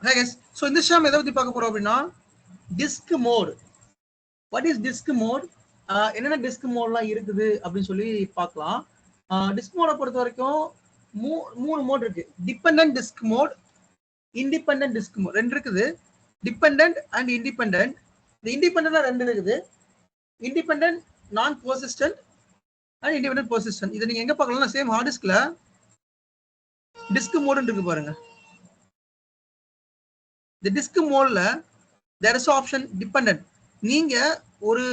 Hi guys. So in this time எதை பத்தி பார்க்க போறோம் அப்படின்னா disk mode. What is disk mode? என்னென்ன டிஸ்க் மோட்லாம் இருக்குது அப்படின்னு சொல்லி பார்க்கலாம். டிஸ்க் மோடை பொறுத்த வரைக்கும் மூணு மோட் இருக்கு. Dependent disk mode, independent disk mode ரெண்டு இருக்குது. Dependent and independent. இந்த இண்டிபெண்டன்ட்ல ரெண்டு இருக்குது. இண்டிபெண்டன்ட் நான் பெர்சிஸ்டன்ட் அண்ட் இண்டிபெண்டன்ட் பெர்சிஸ்டன்ட். இதை நீங்க எங்க பார்க்கலாம்னா சேம் ஹார்ட் டிஸ்க்ல டிஸ்க் மோடுன்னு இருக்கு பாருங்க. இந்த டிஸ்க் மோட்ல there is option dependent. நீங்க ஒரு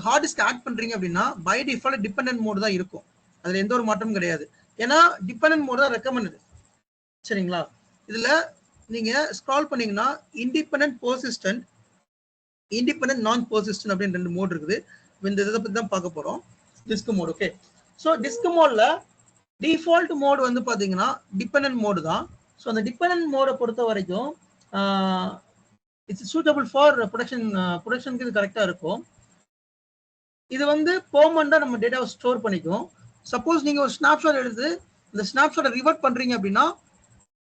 ஹார்ட் டிஸ்க் ஆட் பண்றீங்க அப்படின்னா பை டிஃபால்ட் டிபெண்டன்ட் மோட் தான் இருக்கும். அதுல எந்த ஒரு மாற்றமும் கிடையாது. ஏன்னா டிபெண்டன்ட் மோட் தான் ரெக்கமெண்டட். சரிங்களா? இதுல நீங்க ஸ்க்ரால் பண்ணீங்கன்னா இண்டிபெண்டன்ட் பெர்சிஸ்டன்ட், இண்டிபெண்டன்ட் நான் பெர்சிஸ்டன்ட் அப்படின்னு ரெண்டு மோட் இருக்குது. இந்த இதை பத்தி தான் பார்க்க போறோம். Disk mode. Okay. So disk மோட்ல டிஃபால்ட் மோட் வந்து பாத்தீங்கன்னா டிபெண்டன்ட் மோடு தான். ஸோ அந்த டிபெண்டன்ட் மோடை பொறுத்த வரைக்கும் இட்ஸ் சூட்டபிள் ஃபார் ப்ரொடக்ஷனுக்கு இது கரெக்டாக இருக்கும். இது வந்து பெர்மனண்டா நம்ம டேட்டாவை ஸ்டோர் பண்ணிக்கும். சப்போஸ் நீங்க ஒரு ஸ்னாப்ஷாட் எடுத்து இந்த ஸ்னாப்ஷாட்டை ரிவர்ட் பண்றீங்க அப்படின்னா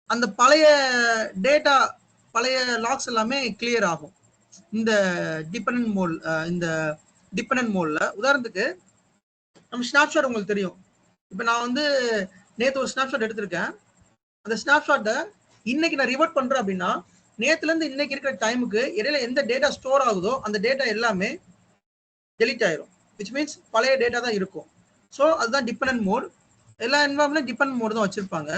அந்த பழைய டேட்டா, பழைய லாக்ஸ் எல்லாமே கிளியர் ஆகும் இந்த டிபெண்டன்ட் மோட். இந்த டிபெண்டன்ட் மோட்ல உதாரணத்துக்கு நம்ம ஸ்னாப்ஷாட் உங்களுக்கு தெரியும். இப்போ நான் வந்து நேற்று ஒரு ஸ்னாப்ஷாட் எடுத்திருக்கேன். அந்த ஸ்னாப்ஷாட்டை இன்னைக்கு நான் ரிவர்ட் பண்றேன் அப்படின்னா நேத்துல இருந்து இன்னைக்கு இருக்கிற டைமுக்கு இடையில எந்த டேட்டா ஸ்டோர் ஆகுதோ அந்த டேட்டா எல்லாமே டெலிட் ஆயிரும். விச் மீன்ஸ் பழைய டேட்டா தான் இருக்கும். ஸோ அதுதான் டிபெண்டன்ட் மோட். எல்லா என்வரான்மெண்ட்லயும் டிபெண்டன்ட் மோட் தான் வச்சிருப்பாங்க.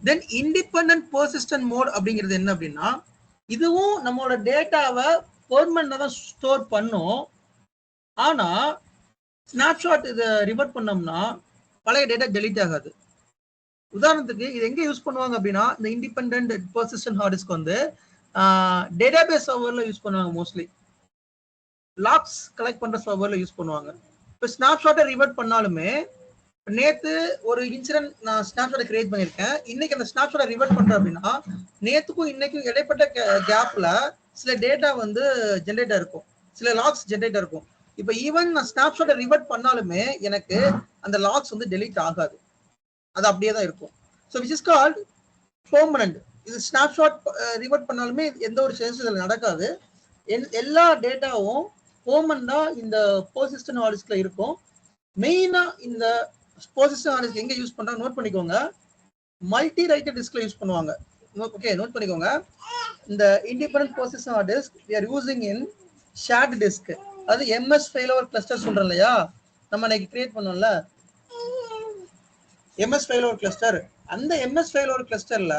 தென் இண்டிபெண்டன்ட் பெர்சிஸ்டன்ட் மோட் அப்படிங்கிறது என்ன அப்படின்னா இதுவும் நம்மளோட டேட்டாவை பெர்மனண்டா தான் ஸ்டோர் பண்ணும். ஆனா ஸ்னாப்ஷாட் இதை ரிவர்ட் பண்ணோம்னா பழைய டேட்டா டெலிட் ஆகாது. உதாரணத்துக்கு இது எங்க யூஸ் பண்ணுவாங்க அப்படின்னா இந்த இண்டிபெண்டன்ட் பெர்சிஸ்டன்ட் ஹார்ட் டிஸ்க் வந்து டேட்டாபேஸ் சர்வர்ல யூஸ் பண்ணுவாங்க. மோஸ்ட்லி லாக்ஸ் கலெக்ட் பண்ற சர்வர்ல யூஸ் பண்ணுவாங்க. இப்போ ஸ்னாப்ஷாட்டை ரிவர்ட் பண்ணாலுமே நேத்து ஒரு இன்சிடென்ட் நான் ஸ்னாப்ஷாட்டை கிரியேட் பண்ணியிருக்கேன். இன்னைக்கு அந்த ஸ்னாப்ஷாட்டை ரிவர்ட் பண்றேன் அப்படின்னா நேத்துக்கும் இன்னைக்கும் இடைப்பட்ட கேப்ல சில டேட்டா வந்து ஜென்ரேட் இருக்கும், சில லாக்ஸ் ஜென்ரேட் இருக்கும். இப்போ ஈவன் நான் ஸ்னாப்ஷாட்டை ரிவர்ட் பண்ணாலுமே எனக்கு அந்த லாக்ஸ் வந்து டெலீட் ஆகாது, அது அப்படியே தான் இருக்கும். So which is called permanent. இது ஸ்னாப்ஷாட் ரிவர்ட் பண்ணாலுமே எந்த ஒரு சேஞ்சஸ் இதில் நடக்காது. எல்லா டேட்டாவும் பெர்மனண்டா இந்த பெர்சிஸ்டன்ட் ஹார்ட் டிஸ்க்ல இருக்கும். மெயினா இந்த பெர்சிஸ்டன்ட் ஹார்ட் டிஸ்க் எங்க யூஸ் பண்றாங்க நோட் பண்ணிக்கோங்க. மல்டி ரைட்டட் டிஸ்க்ல யூஸ் பண்ணுவாங்க. ஓகே, நோட் பண்ணிக்கோங்க. இந்த independent persistent hard disk we are using in shared disk. அது MS ஃபைலோவர் கிளஸ்டர் சொல்றோம் இல்லையா, நம்ம இன்னைக்கு கிரியேட் பண்ணோம்ல MS ஃபைலோவர் கிளஸ்டர். அந்த MS ஃபைலோவர் கிளஸ்டர்ல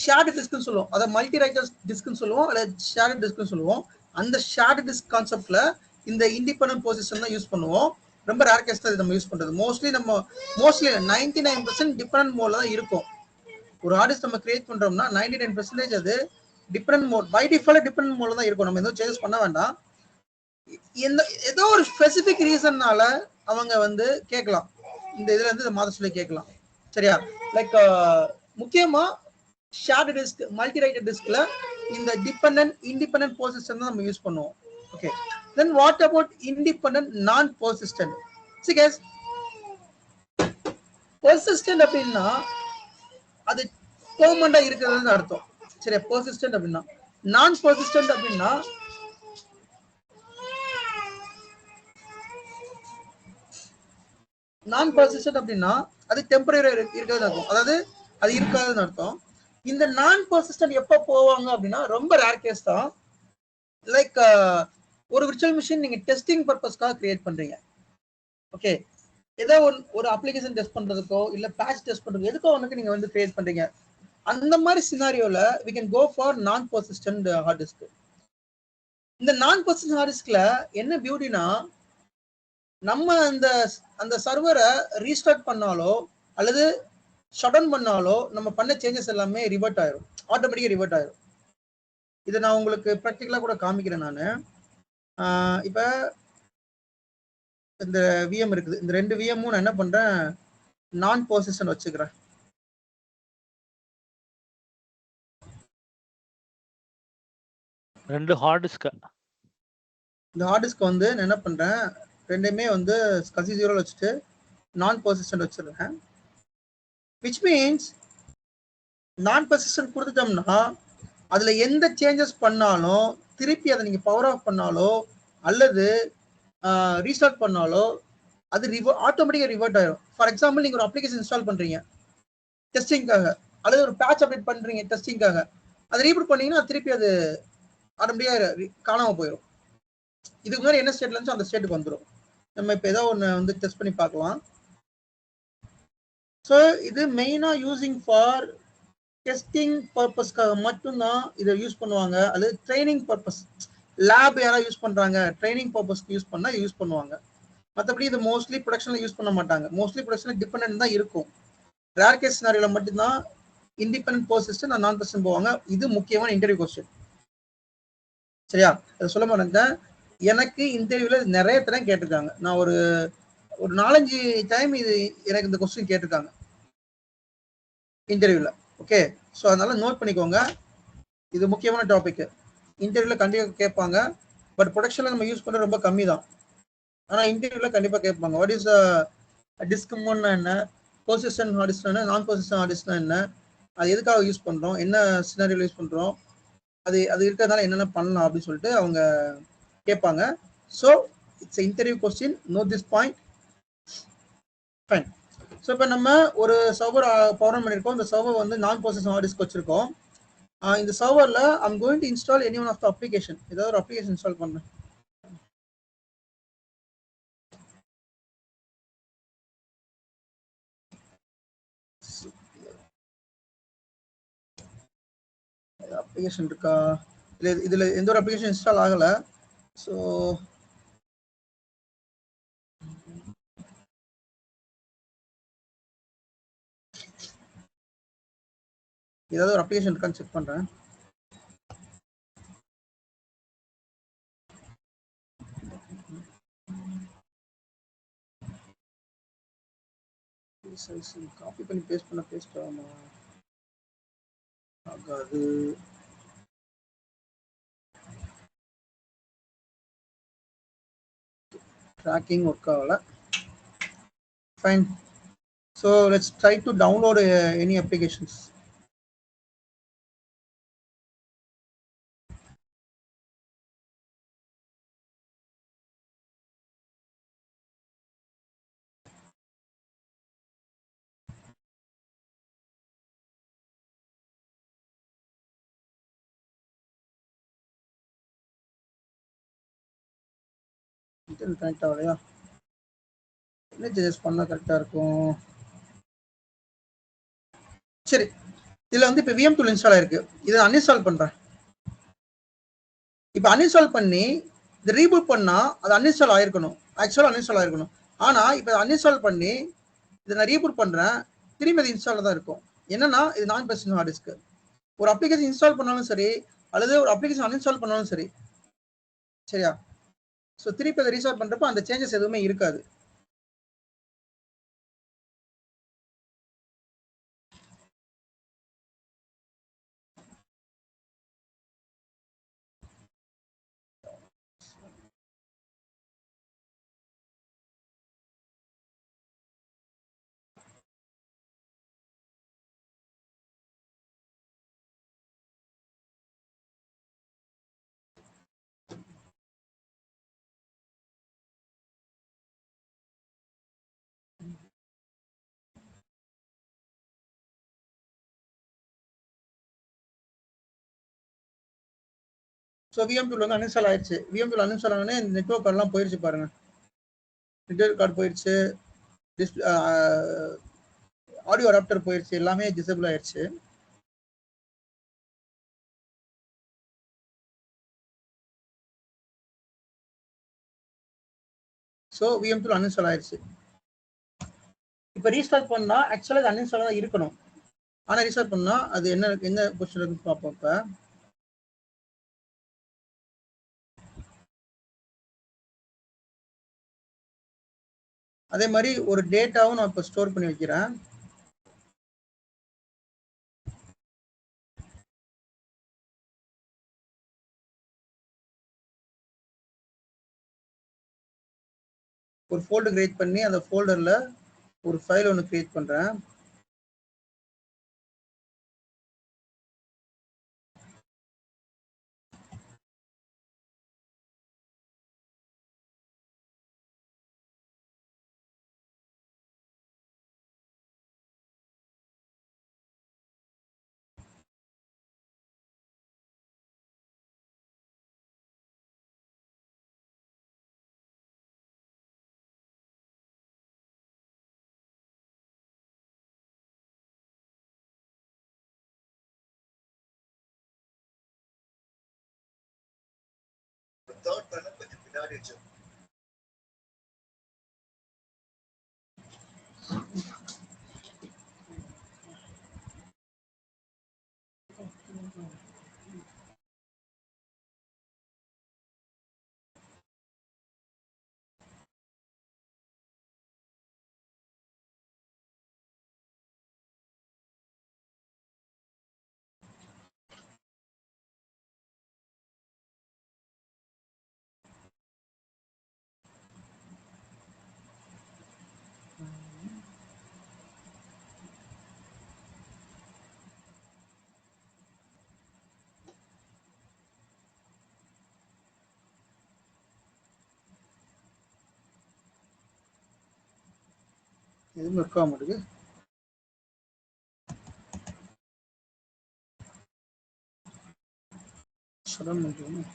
ஷேர்டு டிஸ்க்னு சொல்லுவோம், அதை மல்டி ரைட்டர் டிஸ்க்னு சொல்லுவோம், அல்ல ஷேர்டு டிஸ்க்னு சொல்லுவோம். அந்த ஷேர்டு டிஸ்க் கான்செப்ட்ல இந்த இண்டிபெண்டன்ட் பொசிஷன் தான் யூஸ் பண்ணுவோம். ரொம்ப ரேர் கேஸ் தான் நம்ம யூஸ் பண்றது. மோஸ்ட்லி 99% டிபெண்டன்ட் மோட்ல தான் இருக்கும். ஒரு ஆர்டிஸ்ட் நம்ம கிரியேட் பண்றோம்னா 99% அது dependent mode, by default dependent மோட்ல தான் இருக்கும். நம்ம எதுவும் சேஞ்சஸ் பண்ண வேண்டாம். ஏதோ ஒரு ஸ்பெசிபிக் ரீசன்னால அவங்க வந்து கேட்கலாம், இந்த இதுல இருந்து மாத சொல்லி கேட்கலாம். சரியா? லைக் முக்கியமா ஷேர்டு டிஸ்க், மல்டி ரைட்டட் டிஸ்க்ல இந்த டிபெண்டன்ட் இண்டிபெண்டன்ட் பெர்சிஸ்டன்ட் தான் நம்ம யூஸ் பண்ணுவோம். Okay, then what about independent நான் பெர்சிஸ்டன்ட்? see guys, பெர்சிஸ்டன்ட் அப்படின்னா அது பெர்மனண்டா இருக்கிறதுன்னு அர்த்தம். சரியா? பெர்சிஸ்டன்ட் அப்படின்னா. நான் பெர்சிஸ்டன்ட் அப்படின்னா நான் பெர்சிஸ்டன்ட் அப்படின்னா அது டெம்பரரி இருக்கிறதுன்னு அர்த்தம், அதாவது அது இருக்காதுன்னு அர்த்தம். இந்த நான் பெர்சிஸ்டன்ட் எப்ப போவாங்க அப்படின்னா ரொம்ப ரேர் கேஸ் தான். லைக் ஒரு விர்ச்சுவல் மிஷின் நீங்க டெஸ்டிங் பர்பஸ்க்காக கிரியேட் பண்றீங்க. ஓகே, ஏதோ ஒரு அப்ளிகேஷன் டெஸ்ட் பண்றதுக்கோ இல்ல பேட்ச் டெஸ்ட் பண்றதுக்கோ எதுக்கோ ஒன்றுக்கு நீங்க வந்து கிரியேட் பண்றீங்க. அந்த மாதிரி சினாரியோல we can go for நான் பெர்சிஸ்டன்ட் ஹார்ட் டிஸ்க். இந்த நான் பெர்சிஸ்டன்ட் ஹார்ட் டிஸ்க்ல என்ன பியூட்டினா நம்ம அந்த சர்வரை ரீஸ்டார்ட் பண்ணாலோ அல்லது ஷட் டவுன் பண்ணாலோ நம்ம பண்ண சேஞ்சஸ் எல்லாமே ரிவர்ட் ஆயிரும், ஆட்டோமேட்டிக்கா ரிவர்ட் ஆயிரும். இதை நான் உங்களுக்கு ப்ராக்டிக்கலா கூட காமிக்கிறேன். நான் இப்ப இந்த விஎம் இருக்குது, இந்த ரெண்டு விஎம்மும் நான் என்ன பண்றேன், நான் பெர்சிஸ்டன்ட் வச்சுக்கிறேன். ரெண்டு ஹார்ட் டிஸ்க், இந்த ஹார்ட் டிஸ்க் வந்து நான் என்ன பண்றேன், ரெண்டுமே வந்து SCSI 0 வச்சுட்டு நான் பெர்சிஸ்டன்ட் வச்சிருக்கேன். விச் மீன்ஸ் நான் பர்சிஸ்டன்ட் கொடுத்துட்டோம்னா அதுல எந்த சேஞ்சஸ் பண்ணாலும் திருப்பி அதை நீங்க பவர் ஆஃப் பண்ணாலோ அல்லது ரீஸ்டார்ட் பண்ணாலோ அது ஆட்டோமேட்டிக்கா ரிவர்ட் ஆயிடும். ஃபார் எக்ஸாம்பிள் நீங்க ஒரு அப்ளிகேஷன் இன்ஸ்டால் பண்றீங்க டெஸ்டிங்காக, அல்லது ஒரு பேட்ச் அப்டேட் பண்றீங்க டெஸ்டிங்காக, அதை ரீபூட் பண்ணீங்கன்னா திருப்பி அது ஆட்டோமேட்டிக்கா காணாம போயிடும். இதுக்கு முன்னாடி என்ன ஸ்டேட்ல இருந்துச்சோ அந்த ஸ்டேட்டுக்கு வந்துடும். நம்ம இப்போ ஏதோ ஒன்று வந்து டெஸ்ட் பண்ணி பார்க்கலாம். ஸோ இது மெயினா யூசிங் ஃபார் டெஸ்டிங் பர்பஸ்க்காக மட்டும்தான் இதை யூஸ் பண்ணுவாங்க. அல்லது ட்ரைனிங் பர்பஸ், லேப் யாராவது யூஸ் பண்றாங்க ட்ரைனிங் பர்பஸ்க்கு யூஸ் பண்ணா யூஸ் பண்ணுவாங்க. மற்றபடி இது மோஸ்ட்லி ப்ரொடக்ஷன்ல யூஸ் பண்ண மாட்டாங்க. மோஸ்ட்லி ப்ரொடக்ஷன்ல டிபெண்டன்ட் தான் இருக்கும். ரேர் கேஸ் சினாரியோல மட்டும்தான் இண்டிபெண்டன்ட் பர்சிஸ்டன்ட் நான் பர்சன் போவாங்க. இது முக்கியமான இன்டர்வியூ கொஸ்டின். சரியா? அதை சொல்ல மாட்டேங்க. எனக்கு இன்டர்வியூல நிறைய தடவை கேட்டிருக்காங்க. நான் ஒரு 4-5 டைம் இது எனக்கு இந்த கொஸ்டின் கேட்டிருக்காங்க இன்டர்வியூல. ஓகே, ஸோ அதனால நோட் பண்ணிக்கோங்க. இது முக்கியமான டாபிக். இன்டர்வியூல கண்டிப்பாக கேட்பாங்க. பட் ப்ரொடக்ஷன்ல நம்ம யூஸ் பண்றது ரொம்ப கம்மி தான். ஆனா இன்டர்வியூல கண்டிப்பா கேட்பாங்க. வாட் இஸ் டிஸ்கம்னா என்ன, பர்சிஸ்டன்ட் ஹார்டிஸ்ட்னா என்ன, நான் பர்சிஸ்டன்ட் ஹார்டிஸ்ட்னா என்ன, அது எதுக்காக யூஸ் பண்றோம், என்ன சினாரியோல யூஸ் பண்றோம், அது இருக்கிறதுனால என்னென்ன பண்ணலாம் அப்படின்னு சொல்லிட்டு அவங்க கேட்பாங்க. So it's interview question, note this point. Fine. So இப்போ நம்ம ஒரு சர்வர் பவர் ஆன் பண்ணியிருக்கோம். இந்த சர்வர் வந்து நான் பர்சிஸ்டன்ட் ஹார்டிஸ்க் வச்சிருக்கோம். இந்த சர்வர்ல I'm going to install any one of the application. ஏதாவது ஒரு அப்ளிகேஷன் இன்ஸ்டால் பண்ணேன். அப்ளிகேஷன் இருக்கா? இதுல எந்த ஒரு அப்ளிகேஷன் இன்ஸ்டால் ஆகல. ஸோ ஏதாவது ஒரு அப்ளிகேஷன் இருக்கான்னு செக் பண்றேன். காப்பி பண்ணி பேஸ்ட் பண்ண பேஸ்ட் ஆகுமா? ஆகாது. ட்ராக்கிங் ஒர்க் ஆகல. Fine. So let's try to download any applications. Internet connect ஆகலையா? என்ன சேஞ்சஸ் பண்ணா கரெக்டா இருக்கும்? சரி, இதுல வந்து இப்போ விஎம் டூல் இன்ஸ்டால் ஆயிருக்கு. இதை அன்இன்ஸ்டால் பண்றேன். இப்போ அன்இன்ஸ்டால் பண்ணி இதை ரீபூட் பண்ணா அது அன்இன்ஸ்டால் ஆயிருக்கணும். ஆக்சுவலாக அன்இன்ஸ்டால் ஆயிருக்கணும். ஆனா இப்போ அன்இன்ஸ்டால் பண்ணி இதை நான் ரீபூட் பண்றேன், திரும்பி அது இன்ஸ்டால் தான் இருக்கும். என்னன்னா இது நான் பர்சனல் ஹார்ட் டிஸ்க். ஒரு அப்ளிகேஷன் இன்ஸ்டால் பண்ணாலும் சரி, அல்லது ஒரு அப்ளிகேஷன் அன்இன்ஸ்டால் பண்ணாலும் சரி, சரியா? ஸோ திருப்பி அதை ரீஸ்டார்ட் பண்றப்ப அந்த சேஞ்சஸ் எதுவுமே இருக்காது. ஸோ விஎம் டூல் வந்து அன்இன்ஸ்டால் ஆயிடுச்சு. விஎம் டூல் அன்இன்ஸ்டால் ஆனே நெட்வொர்க் கார்டெலாம் போயிடுச்சு பாருங்க. நெட்வொர்க் கார்டு போயிடுச்சு, ஆடியோ அடாப்டர் போயிடுச்சு, எல்லாமே டிசேபிள் ஆயிடுச்சு. ஸோ விஎம் டூல் அன்இன்ஸ்டால் ஆயிடுச்சு. இப்போ ரீஸ்டார்ட் பண்ணா ஆக்சுவலாக அது அன்இன்ஸ்டால் தான் இருக்கணும். ஆனால் ரீஸ்டார்ட் பண்ணா அது என்ன பொசிஷன் இருக்குன்னு பார்ப்போம். இப்போ அதே மாதிரி ஒரு டேட்டாவும் நான் இப்போ ஸ்டோர் பண்ணி வைக்கிறேன். ஒரு ஃபோல்டர் கிரியேட் பண்ணி அந்த ஃபோல்டர்ல ஒரு ஃபைல் ஒன்று கிரியேட் பண்றேன். எதுவும் இருக்க மாட்டேங்குது. ஷடன் பண்ணிக்கணும்.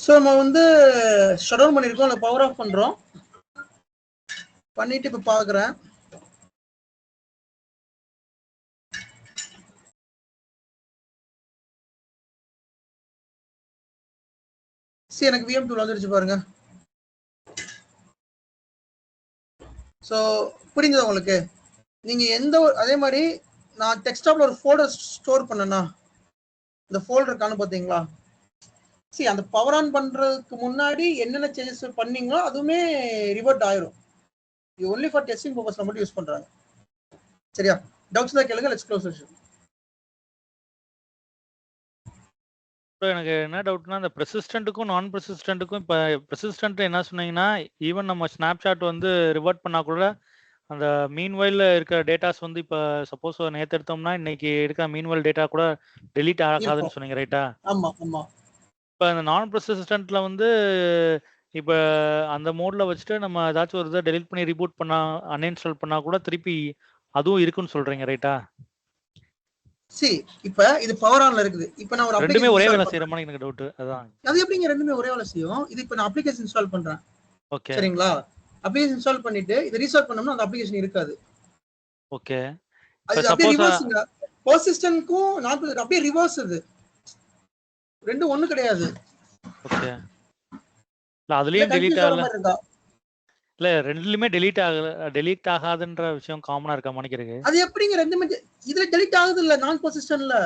ஸோ நம்ம வந்து ஷட் டவுன் பண்ணியிருக்கோம், அதை பவர் ஆஃப் பண்ணுறோம். பண்ணிட்டு இப்போ பார்க்குறேன். சரி, எனக்கு VM டூல் வந்துருச்சு பாருங்க. ஸோ புரிஞ்சது உங்களுக்கு? நீங்கள் எந்த ஒரு அதே மாதிரி நான் டெஸ்க்டாப்பில் ஒரு ஃபோல்டர் ஸ்டோர் பண்ணேன்னா இந்த ஃபோல்டர் இருக்கான்னு பார்த்தீங்களா? சரி, அந்த பவர் ஆன் பண்ணுறதுக்கு முன்னாடி என்னென்ன சேஞ்சஸ் பண்ணீங்களோ அதுவுமே ரிவர்ட் ஆயிரும். இது ஒன்லி ஃபார் டெஸ்டிங் பர்பஸ்ல மட்டும் யூஸ் பண்றாங்க. சரியா? டவுட்ஸ் தான் கேளுங்க. Let's close session. எனக்கு என்ன டவுட்னா, அந்த பெர்சிஸ்டன்ட்டுக்கும் நான் பெர்சிஸ்டன்ட்டுக்கும் இப்போ பெர்சிஸ்டன்ட் என்ன சொன்னீங்கன்னா, ஈவன் நம்ம ஸ்னாப்ஷாட் வந்து ரிவர்ட் பண்ணா கூட அந்த மீன்வைல்ல இருக்கிற டேட்டாஸ் வந்து இப்போ சப்போஸ் நேற்று எடுத்தோம்னா இன்னைக்கு இருக்கிற மீன்வைல் டேட்டா கூட டெலீட் ஆகாதுன்னு சொன்னீங்க, ரைட்டா? ஆமா ஆமா. இப்போ அந்த நான் பெர்சிஸ்டன்ட்ல வந்து இப்போ அந்த மோட்ல வச்சுட்டு நம்ம ஏதாச்சும் ஒரு இதை டெலீட் பண்ணி ரிபூட் பண்ணா அன்இன்ஸ்டால் பண்ணா கூட திருப்பி அதுவும் இருக்குன்னு சொல்றீங்க, ரைட்டா? சி, இப்போ இது பவர் ஆன்ல இருக்குது. இப்போ நான் ஒரு ரெண்டுமே ஒரே வேலை அப்ளிகேஷன் செய்யற மாதிரி எனக்கு டவுட். அதான் அது எப்படிங்க ரெண்டுமே ஒரே வேலை செய்யும்? இது இப்போ நான் அப்ளிகேஷன் இன்ஸ்டால் பண்றேன். ஓகே, சரிங்களா? அப்ளிகேஷன் இன்ஸ்டால் பண்ணிட்டு இதை ரீஸ்டார்ட் பண்ணோம்னா அந்த அப்ளிகேஷன் இருக்காது. ஓகே. அது அப்படியே ரிவர்ஸ்ங்க. பெர்சிஸ்டன்ட்க்கும் நான் அப்படியே ரிவர்ஸ். இது ரெண்டும் ஒண்ணு கிடையாது. ஓகே. இல்ல அதுலயும் டெலீட் ஆகல. இல்ல ரெண்டுலயுமே டெலீட் ஆகாதுன்ற விஷயம் காமனா இருக்கா மணிக்கிறதுக்கு? அது எப்படிங்க ரெண்டுமே இதுல டெலீட் ஆகுது இல்ல? நான் பெர்சிஸ்டன்ட்ல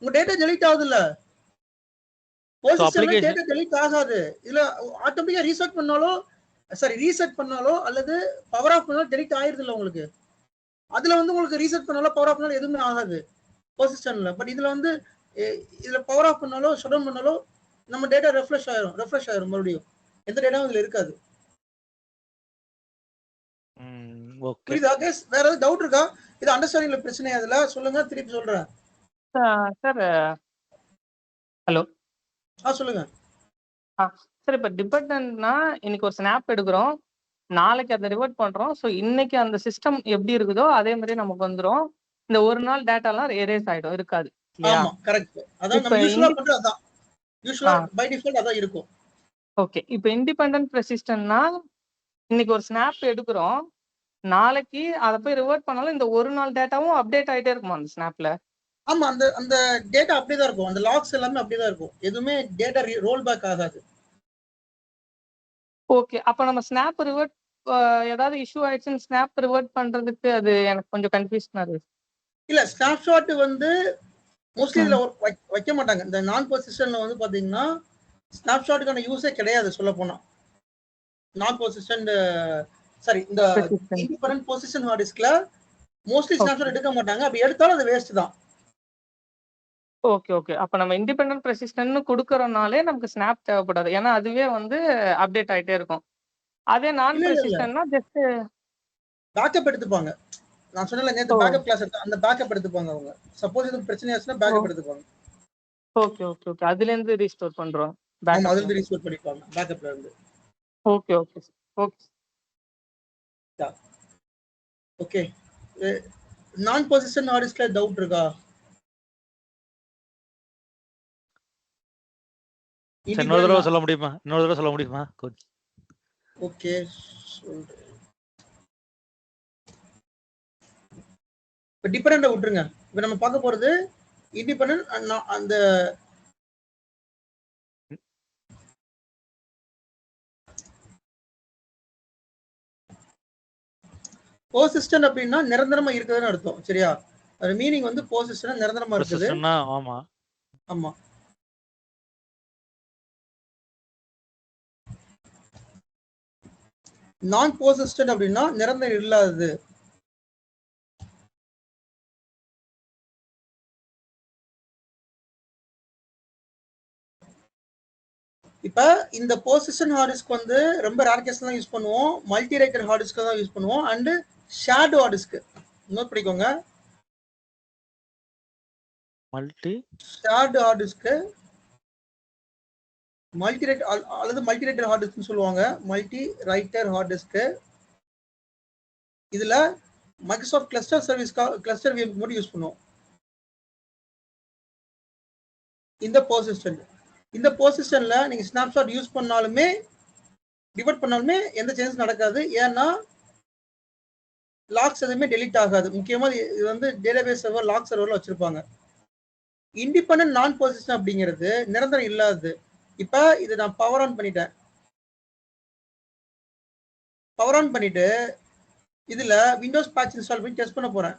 உங்க டேட்டா டெலீட் ஆகுது இல்ல? பெர்சிஸ்டன்ட்ல டேட்டா டெலீட் ஆகாது. இதுல ஆட்டோமேட்டிக்கா ரீசெட் பண்ணாலோ ரீசெட் பண்ணாலோ அல்லது பவர் ஆஃப் பண்ணாலோ டெலீட் ஆயிருது இல்ல உங்களுக்கு. அதுல வந்து உங்களுக்கு ரீசெட் பண்ணாலோ பவர் ஆஃப் பண்ணாலோ எதுவுமே ஆகாது பெர்சிஸ்டன்ட்ல. பட் இதுல வந்து இதுல பவர் ஆஃப் பண்ணாலோ ஷட் டவுன் பண்ணாலோ நம்ம டேட்டா ரெஃப்ரெஷ் ஆயிரும் மறுபடியும். எந்த டேட்டாவும் இதுல இருக்காது. புரியுதா கேஸ்? வேற ஏதாவது டவுட் இருக்கா? இது அண்டர்ஸ்டாண்டிங்ல பிரச்சனையா? அதுல சொல்லுங்க, திருப்பி சொல்றேன். Sir hello. சொல்லுங்க. சார் இப்போ டிபெண்டன்ட்னா இன்னைக்கு ஒரு ஸ்னாப் எடுக்கிறோம், நாளைக்கு அதை ரிவர்ட் பண்றோம். ஸோ இன்னைக்கு அந்த சிஸ்டம் எப்படி இருக்குதோ அதே மாதிரி நமக்கு வந்துடும். இந்த ஒரு நாள் டேட்டாலாம் எரேஸ் ஆயிடும், இருக்காது. ஆமா, கரெக்ட். அதான் நம்ம யூசுவலா பண்றது. அதான் யூசுவலா பை டிஃபால்ட் அதான் இருக்கும். ஓகே. இப்போ இண்டிபெண்டன்ட் பெர்சிஸ்டன்ட்னா இன்னைக்கு ஒரு ஸ்னாப் எடுக்கிறோம், நாளைக்கு அதை போய் ரிவர்ட் பண்ணாலும் இந்த ஒரு நாள் டேட்டாவும் அப்டேட் ஆயிட்டே இருக்குமா அந்த ஸ்னாப்ல? ஆமா, அந்த அந்த டேட்டா அப்படியே தான் இருக்கும். அந்த லாக்ஸ் எல்லாமே அப்படியே தான் இருக்கும். எதுவுமே டேட்டா ரோல் பேக் ஆகாது. ஓகே. அப்ப நம்ம ஸ்னாப் ரிவர்ட் ஏதாவது இஷ்யூ ஆயிடுச்சுன்னு ஸ்னாப் ரிவர்ட் பண்றதுக்கு அது எனக்கு கொஞ்சம் கன்ஃபியூஷனா இருக்கு. இல்ல ஸ்னாப்ஷாட் வந்து மோஸ்ட்லி ம். இதுல வைக்க மாட்டாங்க. இந்த நான் பொசிஷன்ல வந்து பாத்தீங்கன்னா ஸ்னாப்ஷாட்டுக்கான யூஸே கிடையாது சொல்ல போனா. நான் பொசிஷன் சாரி இந்த Persistent. இண்டிபெண்டன்ட் பொசிஷன் ஹார்ட் டிஸ்க்ல மோஸ்ட்லி ஓகே. ஸ்னாப்ஷாட் எடுக்க மாட்டாங்க. அப்படி எடுத்தாலும் அது வேஸ்ட் தான். Okay, okay. அப்ப நம்ம இண்டிபெண்டன்ட் பெர்சிஸ்டன்ட்னு குடுக்குறோம்னாலே நமக்கு ஸ்னாப் தேவைப்படாது. ஏன்னா அதுவே வந்து அப்டேட் ஆயிட்டே இருக்கும். அதே நான் இல்ல. பெர்சிஸ்டன்ட்னா ஜஸ்ட் பேக்கப் எடுத்துப்பாங்க. நான் சொன்னேன்ல நேத்து ஓ! பேக்கப் கிளாஸ் எடுத்தேன். அந்த பேக்கப் எடுத்துப்பாங்க அவங்க. சப்போஸ் எதுவும் பிரச்சனை ஆச்சுன்னா ஓ! பேக்கப் எடுத்துப்பாங்க. Okay, okay, okay. அதுலேருந்து ரீஸ்டோர் பண்றோம். ஆமா, அதுல பேக்கப்ல. இருந்து ரீஸ்டோர் பண்ணிப்பாங்க. பேக்கப்ல இருந்து. Okay, okay. ஓகே. ஓகே. நான் பொசிஷன் ஹார்ட் டிஸ்க்ல டவுட் இருக்கா? இன்னொரு தடவை இண்டிபெண்டன்ட் சொல்ல முடியுமா? இன்னொரு தடவை சொல்ல முடியுமா? ஓகே. இப்போ டிபெண்டன்ட் விட்டுருங்க. இப்போ நம்ம பார்க்க போறது இண்டிபெண்டன்ட் அந்த போசிஸ்டன் அப்படின்னா நிரந்தரமா இருக்குதுன்னு அர்த்தம். சரியா? அது மீனிங் வந்து போசிஸ்டன் நிரந்தரமா இருக்குது. பெர்சிஸ்டன்ட்னா ஆமா. ஆமா. நான் போசிஸ்டன் அப்படின்னா நிரந்தரம் இல்லாதது. இப்ப இந்த பொசிஷன் ஹார்ட் டிஸ்க் வந்து ரொம்ப ரேர் கேஸ்ல தான் யூஸ் பண்ணுவோம். மல்டி ரைட்டர் ஹார்ட் டிஸ்க் தான் யூஸ் பண்ணுவோம். And shadow hard disk note பண்ணிக்கோங்க. Shared hard disk multi write அல்லது மல்டி ரைட்டர் ஹார்ட் டிஸ்க்னு சொல்லுவாங்க. Multi writer hard disk. இதுல Microsoft cluster service cluster VM மட்டும் யூஸ் பண்ணுவோம். இந்த பொசிஷன்ல நீங்க ஸ்னாப்ஷாட் யூஸ் பண்ணாலுமே டிவைட் பண்ணாலுமே எந்த சேஞ்சஸ் நடக்காது. ஏன்னா லாக்ஸ் எதுவுமே டெலீட் ஆகாது. முக்கியமா இது வந்து டேட்டாபேஸ் சர்வர் லாக் சர்வர்ல வச்சிருப்பாங்க. இண்டிபெண்டன்ட் நான் பொசிஷன் அப்படிங்கிறது நிரந்தரம் இல்லாதது. இப்ப இது நான் பவர் ஆன் பண்ணிட்டேன். பவர் ஆன் பண்ணிட்டு இதுல விண்டோஸ் பேட்ச் இன்ஸ்டால் பண்ணி டெஸ்ட் பண்ண போறேன்.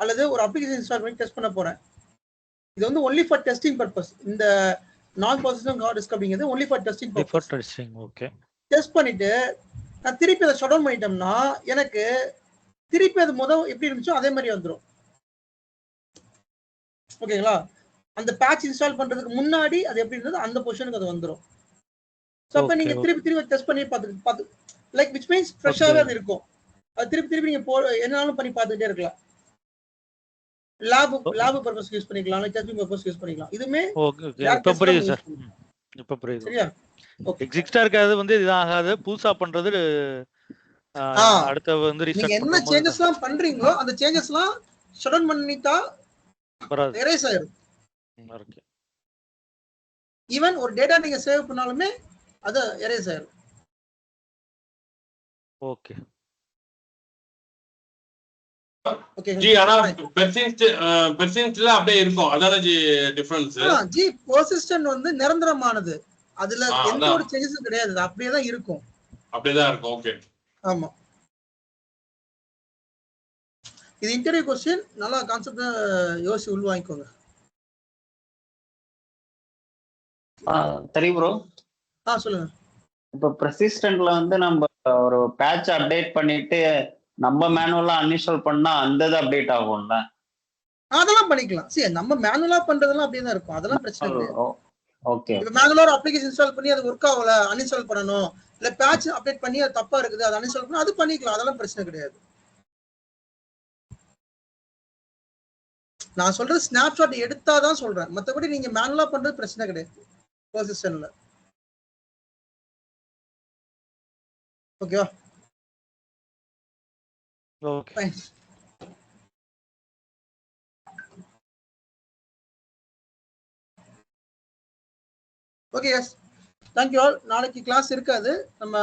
அல்லது ஒரு அப்ளிகேஷன் இன்ஸ்டால் பண்ணி டெஸ்ட் பண்ண போறேன். இது வந்து ஒன்லி ஃபார் டெஸ்டிங் பர்பஸ். இந்த நான் பொசிஷன் ஹார்ட் டிஸ்க் அப்படிங்கிறது only for testing purpose. Okay. Test பண்ணிட்டு நான் திருப்பி அதை ஷட் டவுன் பண்ணிட்டோம்னா எனக்கு திருப்பி அது எப்படி இருந்துச்சோ அதே மாதிரி வந்துடும். ஓகேங்களா? அந்த பேட்ச் இன்ஸ்டால் பண்றதுக்கு முன்னாடி அது எப்படி இருந்தது அந்த பொசிஷனுக்கு அது வந்துடும். ஸோ அப்போ நீங்க திருப்பி டெஸ்ட் பண்ணி பார்த்து லைக் விச் மீன்ஸ் ஃப்ரெஷ்ஷாகவே அது இருக்கும். அது திருப்பி நீங்க என்னாலும் பண்ணி பார்த்துக்கிட்டே இருக்கலாம். லேப் பர்பஸ் யூஸ் பண்ணிக்கலாம், டெஸ்டிங் பர்பஸ் யூஸ் பண்ணிக்கலாம். இதுமே இப்ப புரியுது சார். இப்ப புரியுது. சரியா? எக்ஸிஸ்டா இருக்காது வந்து இதான் ஆகாது. புதுசா பண்றது அடுத்த வந்து நீங்க ரீஸ்டார்ட் என்ன சேஞ்சஸ்லாம் பண்றீங்களோ அந்த சேஞ்சஸ்லாம் ஷட் டவுன் பண்ணிட்டா எரேஸ் ஆயிடும். ஓகே. ஈவன் ஒரு டேட்டா நீங்க சேவ் பண்ணாலுமே அது எரேஸ் ஆயிடும். ஓகே. ஓகே ஜி ஆனா பெர்சிஸ்டன்ட்ல அப்படியே இருக்கும். அதான ஜி டிஃபரன்ஸ். ஜி பெர்சிஸ்டன்ட் வந்து நிரந்தரமானது. அதுல எந்த ஒரு சேஞ்சஸும் கிடையாது. அது அப்படியே தான் இருக்கும். அப்படியே தான் இருக்கும். ஓகே. ஆமா. இது இன்டர்வியூ क्वेश्चन. நல்லா கான்செப்ட் யோசி உள் வாங்கிக்கோங்க. சரி ப்ரோ. சொல்லுங்க. இப்போ பெர்சிஸ்டன்ட்ல வந்து நம்ம ஒரு பேட்ச் அப்டேட் பண்ணிட்டு நம்ம மேனுவலா அன்இன்ஸ்டால் பண்ணா அந்த இது அப்டேட் ஆகும்ல? அதெல்லாம் பண்ணிக்கலாம். சரி நம்ம மேனுவலா பண்றதெல்லாம் அப்படியே தான் இருக்கும். அதெல்லாம் பிரச்சனை கிடையாது. ஓகே. இப்போ மேனுவலா ஒரு அப்ளிகேஷன் இன்ஸ்டால் பண்ணி அது ஒர்க் ஆகல அன்இன்ஸ்டால் பண்ணனும். இல்ல பேட்ச் அப்டேட் பண்ணி அது தப்பா இருக்குது அது அன்இன்ஸ்டால் பண்ணா அது பண்ணிக்கலாம். அதெல்லாம் பிரச்சனை கிடையாது. நான் சொல்றது ஸ்னாப்ஷாட் எடுத்தா தான் சொல்றேன். மத்தபடி நீங்க மேனுவலா பண்றது பிரச்சனை கிடையாது பெர்சிஸ்டன்ட்ல. ஓகேவா? Okay. Fine. Okay yes. Thank you all. நாளைக்கு கிளாஸ் இருக்காது. நம்ம